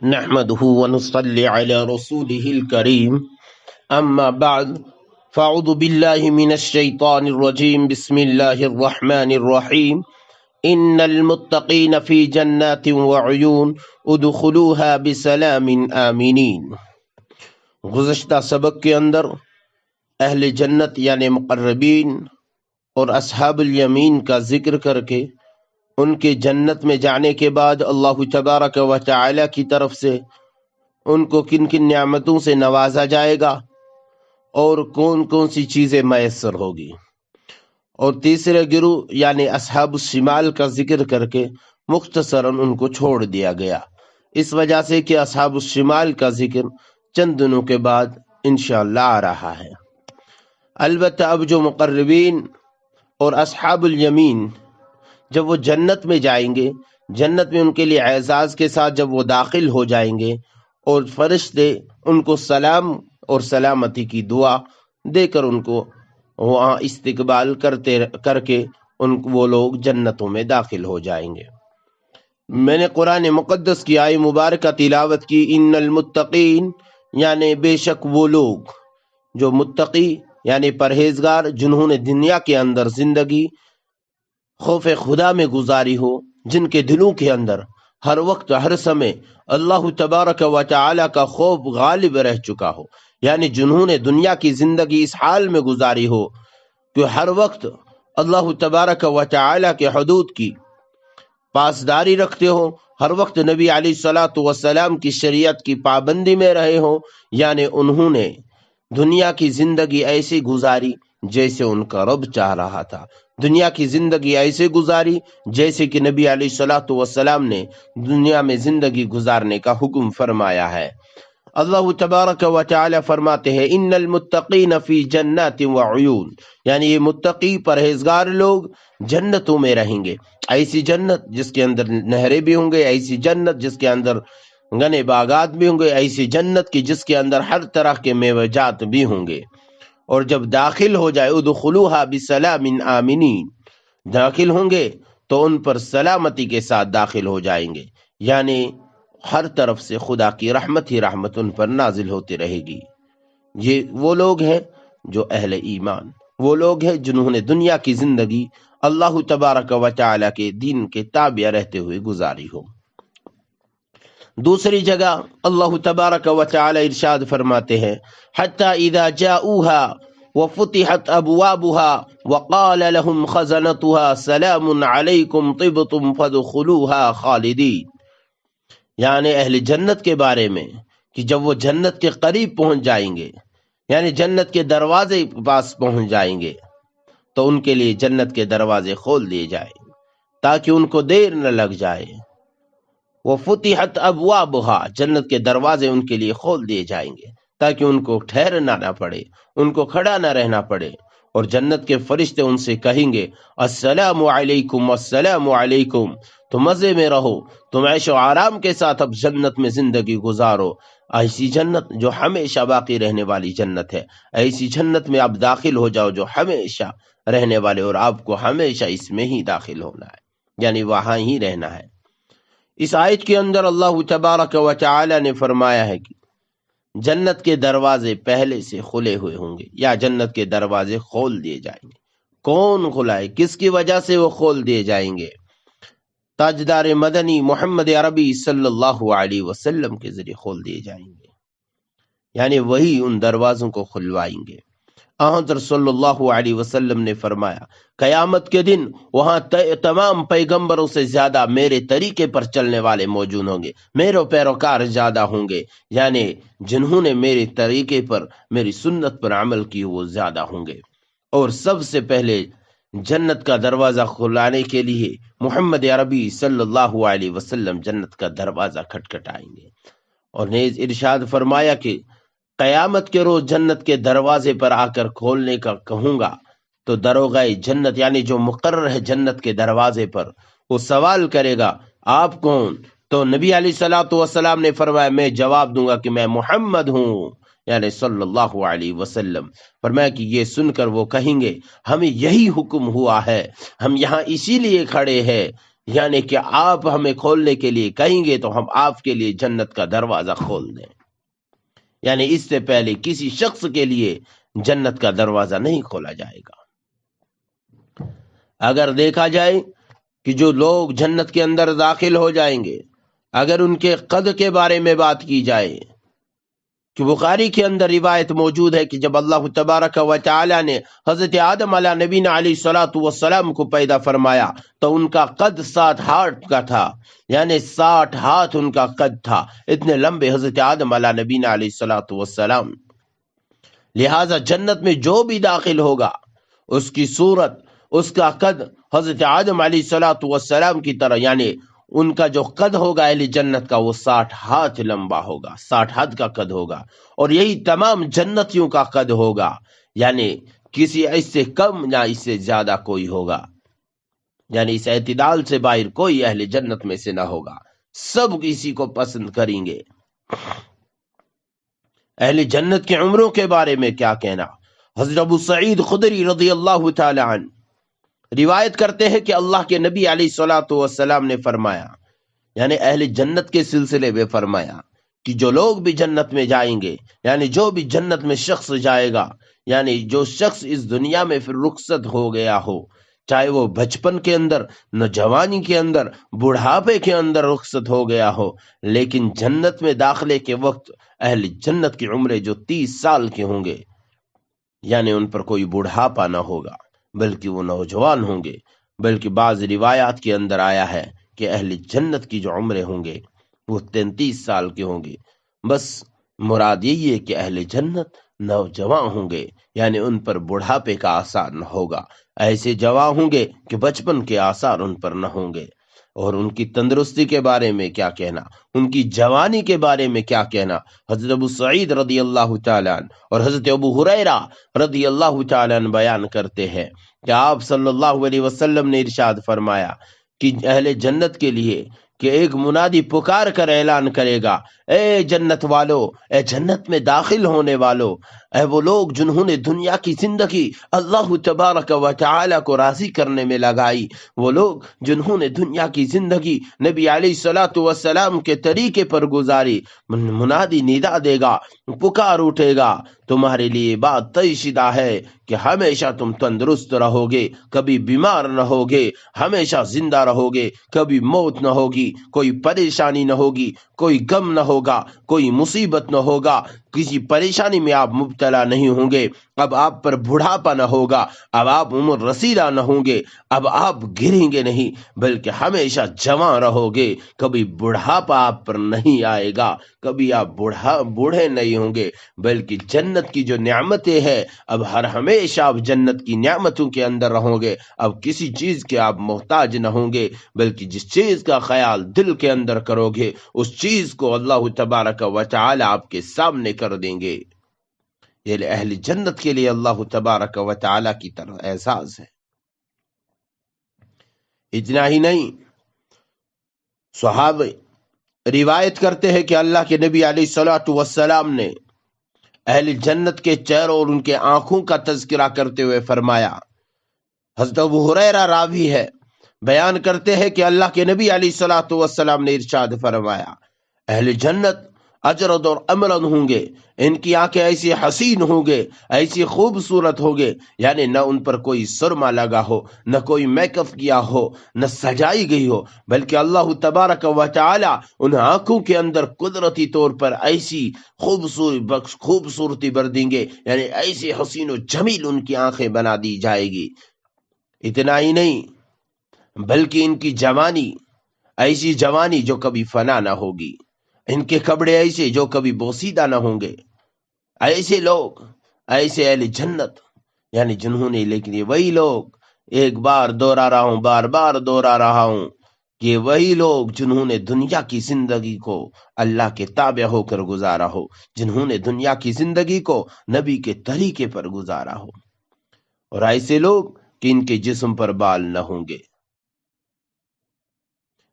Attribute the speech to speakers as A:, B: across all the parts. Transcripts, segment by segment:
A: نحمده ونصلي على رسوله الكريم أما بعد فأعوذ بالله من الشيطان الرجيم بسم الله الرحمن الرحيم إن المتقين في جنات وعيون ادخلوها بسلام آمنين۔ گزشتہ سبق کے اندر اہل جنت یعنی مقربین اور اصحاب الیمین کا ذکر کر کے ان کے جنت میں جانے کے بعد اللہ تبارک و تعالی کی طرف سے ان کو کن کن نعمتوں سے نوازا جائے گا اور کون کون سی چیزیں میسر ہوگی، اور تیسرے گروہ یعنی اصحاب الشمال کا ذکر کر کے مختصراً ان کو چھوڑ دیا گیا، اس وجہ سے کہ اصحاب الشمال کا ذکر چند دنوں کے بعد انشاءاللہ آ رہا ہے۔ البتہ اب جو مقربین اور اصحاب الیمین جب وہ جنت میں جائیں گے، جنت میں ان کے لیے اعزاز کے ساتھ جب وہ داخل ہو جائیں گے اور فرشتے ان کو سلام اور سلامتی کی دعا دے کر ان کو وہاں استقبال کر کے وہ لوگ جنتوں میں داخل ہو جائیں گے۔ میں نے قرآن مقدس کی آیہ مبارکہ تلاوت کی، ان المتقین یعنی بے شک وہ لوگ جو متقی یعنی پرہیزگار، جنہوں نے دنیا کے اندر زندگی خوف خدا میں گزاری ہو، جن کے دلوں کے اندر ہر وقت ہر سمے اللہ تبارک و تعالی کا خوف غالب رہ چکا ہو، یعنی جنہوں نے دنیا کی زندگی اس حال میں گزاری ہو کہ ہر وقت اللہ تبارک و تعالی کے حدود کی پاسداری رکھتے ہو، ہر وقت نبی علیہ الصلوۃ والسلام کی شریعت کی پابندی میں رہے ہوں، یعنی انہوں نے دنیا کی زندگی ایسی گزاری جیسے ان کا رب چاہ رہا تھا، دنیا کی زندگی ایسے گزاری جیسے کہ نبی علیہ الصلوۃ والسلام نے دنیا میں زندگی گزارنے کا حکم فرمایا ہے۔ اللہ تبارک و تعالی فرماتے ہیں ان المتقین فی جنات وعیون، یعنی یہ متقی پرہیزگار لوگ جنتوں میں رہیں گے، ایسی جنت جس کے اندر نہریں بھی ہوں گے، ایسی جنت جس کے اندر گنے باغات بھی ہوں گے، ایسی جنت کی جس کے اندر ہر طرح کے میوہ جات بھی ہوں گے، اور جب داخل ہو جائے ادخلوها بسلام آمنین، داخل ہوں گے تو ان پر سلامتی کے ساتھ داخل ہو جائیں گے، یعنی ہر طرف سے خدا کی رحمت ہی رحمت ان پر نازل ہوتی رہے گی۔ یہ وہ لوگ ہیں جو اہل ایمان، وہ لوگ ہیں جنہوں نے دنیا کی زندگی اللہ تبارک و تعالی کے دین کے تابع رہتے ہوئے گزاری ہو۔ دوسری جگہ اللہ تبارک و تعالی ارشاد فرماتے ہیں حتی اذا جاؤوها وفتحت ابوابها وقال لهم خزنتها سلام علیکم طبتم فادخلوها خالدین، یعنی اہل جنت کے بارے میں کہ جب وہ جنت کے قریب پہنچ جائیں گے، یعنی جنت کے دروازے پاس پہنچ جائیں گے، تو ان کے لیے جنت کے دروازے کھول دیے جائیں تاکہ ان کو دیر نہ لگ جائے۔ وفتحت ابوابها، جنت کے دروازے ان کے لیے کھول دیے جائیں گے تاکہ ان کو ٹھہرنا نہ پڑے، ان کو کھڑا نہ رہنا پڑے، اور جنت کے فرشتے ان سے کہیں گے السلام علیکم السلام علیکم، تم مزے میں رہو، تم عیش و آرام کے ساتھ اب جنت میں زندگی گزارو، ایسی جنت جو ہمیشہ باقی رہنے والی جنت ہے، ایسی جنت میں آپ داخل ہو جاؤ جو ہمیشہ رہنے والے، اور آپ کو ہمیشہ اس میں ہی داخل ہونا ہے، یعنی وہاں ہی رہنا ہے۔ اس آیت کے اندر اللہ تبارک و تعالی نے فرمایا ہے کہ جنت کے دروازے پہلے سے کھلے ہوئے ہوں گے یا جنت کے دروازے کھول دیے جائیں گے۔ کون کھلائے، کس کی وجہ سے وہ کھول دیے جائیں گے؟ تاجدار مدنی محمد عربی صلی اللہ علیہ وسلم کے ذریعے کھول دیے جائیں گے، یعنی وہی ان دروازوں کو کھلوائیں گے۔ حضرت صلی اللہ علیہ وسلم نے فرمایا قیامت کے دن وہاں تمام پیغمبروں سے زیادہ میرے طریقے پر چلنے والے موجود ہوں گے، میرے پیروکار زیادہ ہوں گے، یعنی جنہوں نے میرے طریقے پر میری سنت پر عمل کی وہ زیادہ ہوں گے، اور سب سے پہلے جنت کا دروازہ کھلانے کے لیے محمد عربی صلی اللہ علیہ وسلم جنت کا دروازہ کھٹکھٹائیں گے، اور نیز ارشاد فرمایا کہ قیامت کے روز جنت کے دروازے پر آ کر کھولنے کا کہوں گا تو دروغہ جنت یعنی جو مقرر ہے جنت کے دروازے پر، وہ سوال کرے گا آپ کون؟ تو نبی علیہ الصلوۃ والسلام نے فرمایا میں جواب دوں گا کہ میں محمد ہوں، یعنی صلی اللہ علیہ وسلم۔ فرمایا کہ یہ سن کر وہ کہیں گے ہمیں یہی حکم ہوا ہے، ہم یہاں اسی لیے کھڑے ہیں یعنی کہ آپ ہمیں کھولنے کے لیے کہیں گے تو ہم آپ کے لیے جنت کا دروازہ کھول دیں. یعنی اس سے پہلے کسی شخص کے لیے جنت کا دروازہ نہیں کھولا جائے گا. اگر دیکھا جائے کہ جو لوگ جنت کے اندر داخل ہو جائیں گے، اگر ان کے قد کے بارے میں بات کی جائے کہ بخاری کے اندر روایت موجود ہے کہ جب اللہ تبارک و تعالی نے حضرت آدم علیہ نبینا علیہ الصلوۃ والسلام کو پیدا فرمایا تو ان کا قد 60 ہاتھ کا تھا، یعنی 60 ہاتھ ان کا قد تھا. اتنے لمبے حضرت آدم علیہ نبینا علیہ الصلوۃ والسلام. لہذا جنت میں جو بھی داخل ہوگا اس کی صورت، اس کا قد حضرت آدم علیہ الصلوۃ والسلام کی طرح، یعنی ان کا جو قد ہوگا اہل جنت کا وہ 60 ہاتھ لمبا ہوگا، 60 ہاتھ کا قد ہوگا. اور یہی تمام جنتیوں کا قد ہوگا، یعنی کسی اس سے کم یا اس سے زیادہ کوئی ہوگا، یعنی اس اعتدال سے باہر کوئی اہل جنت میں سے نہ ہوگا. سب کسی کو پسند کریں گے. اہل جنت کی عمروں کے بارے میں کیا کہنا؟ حضرت ابو سعید خدری رضی اللہ تعالی عنہ روایت کرتے ہیں کہ اللہ کے نبی علیہ الصلوۃ والسلام نے فرمایا، یعنی اہل جنت کے سلسلے میں فرمایا کہ جو لوگ بھی جنت میں جائیں گے، یعنی جو بھی جنت میں شخص جائے گا، یعنی جو شخص اس دنیا میں پھر رخصت ہو گیا ہو، چاہے وہ بچپن کے اندر، نوجوانی کے اندر، بڑھاپے کے اندر رخصت ہو گیا ہو، لیکن جنت میں داخلے کے وقت اہل جنت کی عمریں جو 30 سال کے ہوں گے، یعنی ان پر کوئی بڑھاپا نہ ہوگا بلکہ وہ نوجوان ہوں گے. بلکہ بعض روایات کے اندر آیا ہے کہ اہل جنت کی جو عمریں ہوں گے وہ 33 سال کے ہوں گے. بس مراد یہی ہے کہ اہل جنت نوجوان ہوں گے، یعنی ان پر بڑھاپے کا آثار نہ ہوگا. ایسے جوان ہوں گے کہ بچپن کے آثار ان پر نہ ہوں گے. اور ان کی تندرستی کے بارے میں کیا کہنا، ان کی جوانی کے بارے میں کیا کہنا. حضرت ابو سعید رضی اللہ تعالیٰ عنہ اور حضرت ابو ہریرہ رضی اللہ تعالیٰ عنہ بیان کرتے ہیں کہ آپ صلی اللہ علیہ وسلم نے ارشاد فرمایا کہ اہل جنت کے لیے کہ ایک منادی پکار کر اعلان کرے گا، اے جنت والو، اے جنت میں داخل ہونے والو، اے وہ لوگ جنہوں نے دنیا کی زندگی اللہ تبارک و تعالی کو راضی کرنے میں لگائی، وہ لوگ جنہوں نے دنیا کی زندگی نبی علیہ الصلوۃ والسلام کے طریقے پر گزاری. منادی ندا دے گا، پکار اٹھے گا، تمہارے لیے بات طے شدہ ہے کہ ہمیشہ تم تندرست رہو گے، کبھی بیمار نہ ہوگے، ہمیشہ زندہ رہو گے، کبھی موت نہ ہوگی، کوئی پریشانی نہ ہوگی، کوئی غم نہ ہوگا، کوئی مصیبت نہ ہوگا، کسی پریشانی میں آپ مبتلا نہیں ہوں گے. اب آپ پر بڑھاپا نہ ہوگا، اب آپ عمر رسیدہ نہ ہوں گے، اب آپ گریں گے نہیں بلکہ ہمیشہ جوان رہو گے. کبھی بڑھاپا آپ پر نہیں آئے گا، کبھی آپ بوڑھے نہیں ہوں گے، بلکہ جنت کی جو نعمتیں ہیں اب ہر ہمیشہ آپ جنت کی نعمتوں کے اندر رہو گے. اب کسی چیز کے آپ محتاج نہ ہوں گے، بلکہ جس چیز کا خیال دل کے اندر کرو گے اس چیز کو اللہ تبارک و تعالی آپ کے سامنے کر دیں گے. یہ اہل جنت کے لیے اللہ تبارک و تعالی کی طرف اعزاز ہے. اتنا ہی نہیں، صحابہ روایت کرتے ہیں کہ اللہ کے نبی علیہ الصلوۃ والسلام نے اہل جنت کے چہروں اور ان کے آنکھوں کا تذکرہ کرتے ہوئے فرمایا. حضرت ابو ہریرہ راوی ہے، بیان کرتے ہیں کہ اللہ کے نبی علیہ الصلوۃ والسلام نے ارشاد فرمایا، اہل جنت اجرد اور امرد ہوں گے، ان کی آنکھیں ایسی حسین ہوں گے، ایسی خوبصورت ہوں گے، یعنی نہ ان پر کوئی سرما لگا ہو، نہ کوئی میک اپ کیا ہو، نہ سجائی گئی ہو، بلکہ اللہ تبارک و تعالی ان آنکھوں کے اندر قدرتی طور پر ایسی خوبصورتی بر دیں گے، یعنی ایسی حسین و جمیل ان کی آنکھیں بنا دی جائے گی. اتنا ہی نہیں بلکہ ان کی جوانی ایسی جوانی جو کبھی فنا نہ ہوگی، ان کے کپڑے ایسے جو کبھی بوسیدہ نہ ہوں گے. ایسے لوگ، ایسے اہل جنت، یعنی جنہوں نے، لیکن یہ وہی لوگ، ایک بار دوہرا رہا ہوں، بار بار دوہرا رہا ہوں، کہ وہی لوگ جنہوں نے دنیا کی زندگی کو اللہ کے تابع ہو کر گزارا ہو، جنہوں نے دنیا کی زندگی کو نبی کے طریقے پر گزارا ہو. اور ایسے لوگ کہ ان کے جسم پر بال نہ ہوں گے.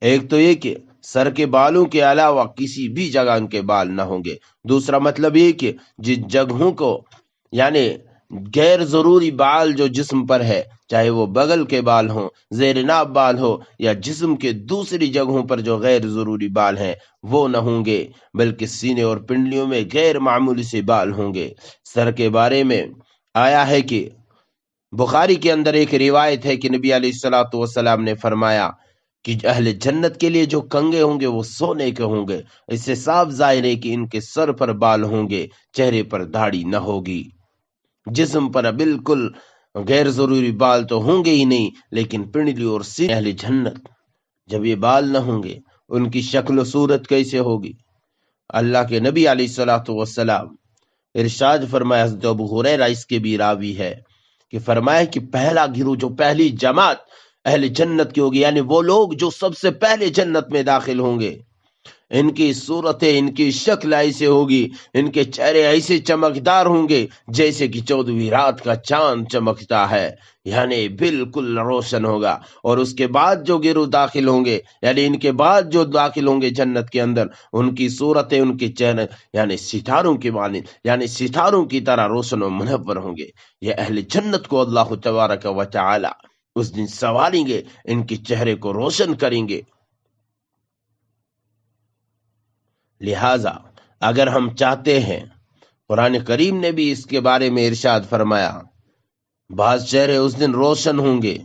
A: ایک تو یہ کہ سر کے بالوں کے علاوہ کسی بھی جگہ ان کے بال نہ ہوں گے. دوسرا مطلب یہ کہ جن جگہوں کو، یعنی غیر ضروری بال جو جسم پر ہے، چاہے وہ بغل کے بال ہوں، زیر ناف بال ہو، یا جسم کے دوسری جگہوں پر جو غیر ضروری بال ہیں وہ نہ ہوں گے، بلکہ سینے اور پنڈلیوں میں غیر معمولی سے بال ہوں گے۔ سر کے بارے میں آیا ہے کہ بخاری کے اندر ایک روایت ہے کہ نبی علیہ الصلوۃ والسلام نے فرمایا کہ اہل جنت کے لیے جو کنگے ہوں گے وہ سونے کے ہوں گے۔ اس سے صاف ظاہر ہے کہ ان کے سر پر بال ہوں گے، چہرے پر داڑھی نہ ہوگی، جسم پر بالکل غیر ضروری بال تو ہوں گے ہی نہیں، لیکن پنڈلی اور سینے اہل جنت جب یہ بال نہ ہوں گے ان کی شکل و صورت کیسے ہوگی؟ اللہ کے نبی علیہ الصلوۃ والسلام ارشاد فرمایا، حضرت ابو ہریرہ اس کے بھی راوی ہے، کہ فرمایا کہ پہلا گروہ جو پہلی جماعت اہل جنت کی ہوگی، یعنی وہ لوگ جو سب سے پہلے جنت میں داخل ہوں گے، ان کی صورتیں، ان کی شکل ایسے ہوگی، ان کے چہرے ایسے چمکدار ہوں گے جیسے کہ 14ویں رات کا چاند چمکتا ہے، یعنی بالکل روشن ہوگا۔ اور اس کے بعد جو گروہ داخل ہوں گے، یعنی ان کے بعد جو داخل ہوں گے جنت کے اندر، ان کی صورتیں، ان کے چہرے یعنی ستاروں کی مانند، یعنی ستاروں کی طرح روشن و منور ہوں گے۔ یہ اہل جنت کو اللہ تبارک و تعالی اس دن سنواریں گے، ان کے چہرے کو روشن کریں گے۔ لہذا اگر ہم چاہتے ہیں، قرآن کریم نے بھی اس کے بارے میں ارشاد فرمایا، بعض چہرے اس دن روشن ہوں گے۔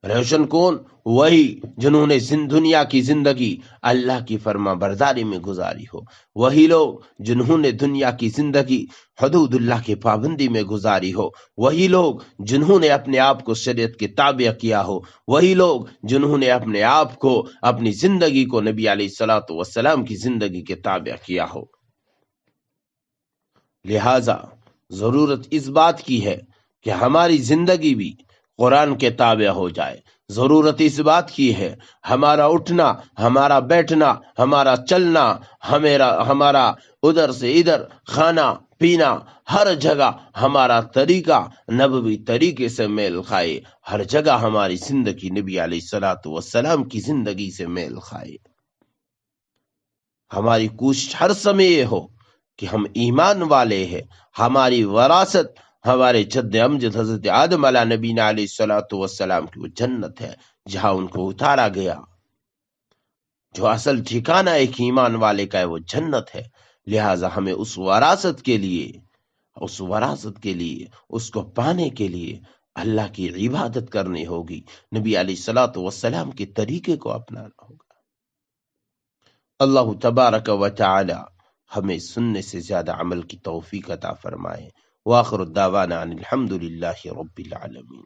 A: روشن کون؟ وہی جنہوں نے دنیا کی زندگی اللہ کی فرما برداری میں گزاری ہو، وہی لوگ جنہوں نے دنیا کی زندگی حدود اللہ کی پابندی میں گزاری ہو، وہی لوگ جنہوں نے اپنے آپ کو شریعت کے تابع کیا ہو، وہی لوگ جنہوں نے اپنے آپ کو، اپنی زندگی کو نبی علیہ الصلوۃ والسلام کی زندگی کے تابع کیا ہو۔ لہذا ضرورت اس بات کی ہے کہ ہماری زندگی بھی قرآن کے تابع ہو جائے۔ ضرورت اس بات کی ہے ہمارا اٹھنا، ہمارا بیٹھنا، ہمارا چلنا، ہمارا ادھر سے ادھر کھانا پینا، ہر جگہ ہمارا طریقہ نبوی طریقے سے میل کھائے، ہر جگہ ہماری زندگی نبی علیہ الصلوۃ والسلام کی زندگی سے میل کھائے۔ ہماری کوشش ہر سمے یہ ہو کہ ہم ایمان والے ہیں، ہماری وراثت ہمارے جد امجد حضرت آدم علیہ نبینا علیہ الصلوۃ والسلام کی وہ جنت ہے جہاں ان کو اتارا گیا، جو اصل ٹھکانہ ایک ایمان والے کا ہے وہ جنت ہے۔ لہٰذا ہمیں اس وراثت کے لیے اس کو پانے کے لیے اللہ کی عبادت کرنی ہوگی، نبی علیہ الصلوۃ والسلام کے طریقے کو اپنانا ہوگا۔ اللہ تبارک و تعالی ہمیں سننے سے زیادہ عمل کی توفیق عطا فرمائے۔ وآخر الدعوانا ان الحمد للہ رب العالمین۔